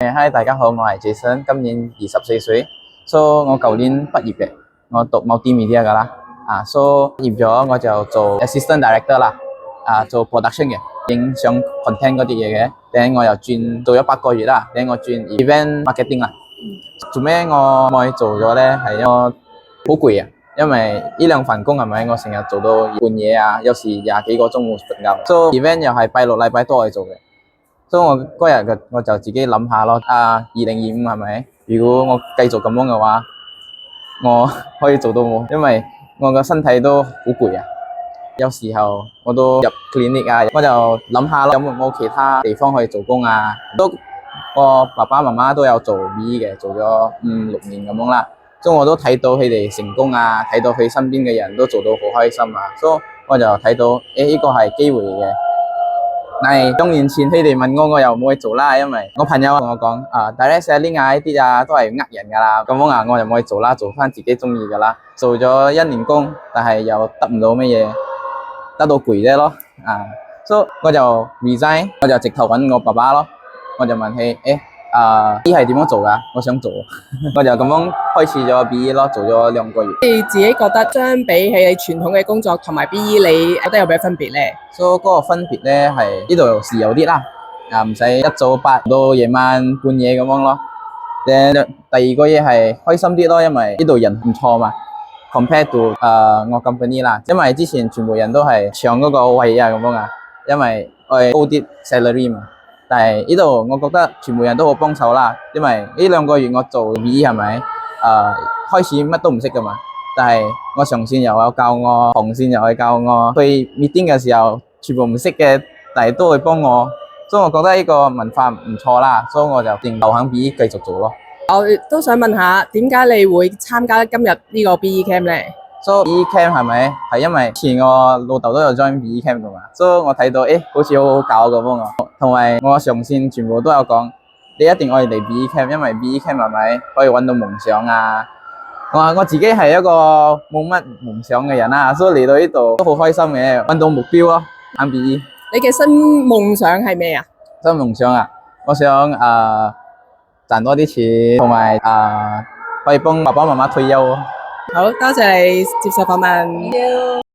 Hi，大家好，我係 Jason，今年24歲，so 我舊年畢業嘅，我讀 multimedia 噶啦，so 畢業咗我就做 assistant director 啦，做 production 嘅，影相 content 嗰啲嘢嘅，等我又轉做咗8個月啦，等我轉 event marketing 啦。做咩我冇去做咗咧？係因為我好攰啊，因為呢兩份工係咪我成日做到半夜啊，有時20幾個鐘冇瞓覺，so event 又係拜六禮拜多去做嘅。所以我嗰日我就自己諗下咯，2025係咪？如果我繼續咁樣嘅話，我可以做到冇？因為我個身體都好攰啊，有時候我都入 clinic 啊，我就諗下咯，有冇其他地方可以做工啊？我爸爸媽媽都有做 BE 嘅，做咗5、6年咁樣啦，所以我都睇到佢哋成功啊，睇到佢身邊嘅人都做到好開心啊，所以我就睇到呢個係機會嘅。但係2年前佢哋問我，我又冇去做啦，因為我朋友同我講direct selling 呢啲都係呃人噶啦，咁樣我就冇去做啦，做翻自己中意噶啦。做咗1年工，但係又得唔到乜嘢，得到攰啫咯，所以我就 resign，我就直頭揾我爸爸咯，我就問佢，呢係點樣做噶？我想做，我就咁樣開始咗 BE 咯，做咗2個月。你自己覺得相比起你傳統嘅工作同埋 BE，你覺得有咩分別咧？所以嗰個分別咧係呢度自由啲啦，唔使一早8到夜晚半夜咁樣咯。第二個嘢係開心啲咯，因為呢度人唔錯嘛。compare to 我 company 啦，因為之前全部人都係搶嗰個位啊咁樣啊，因為我係高啲 salary 嘛。但係呢度我覺得全部人都好幫手啦，因為呢2個月我做 BE 係咪？開始乜都唔識噶嘛，但係我上線又有教我，紅線又有教我，去 meeting 嘅時候全部唔識嘅，但係都會幫我，所以我覺得呢個文化唔錯啦，所以我就定留喺 BE 繼續做咯。我都想問下，點解你會參加今日呢個 BE Camp 咧？所以 BE Camp 係咪？係因為之前我老豆都有 join BE Camp 噶嘛，所以我睇到好似好好搞咁樣啊，同埋我上線全部都有講，你一定要嚟 BE Camp，因為 BE Camp 係咪可以揾到夢想啊？我自己係一個冇乜夢想嘅人啦，所以嚟到呢度都好開心嘅，揾到目標咯。揀 BE，你嘅新夢想係咩啊？新夢想啊，我想賺多啲錢，同埋可以幫爸爸媽媽退休。好多謝你接受訪問。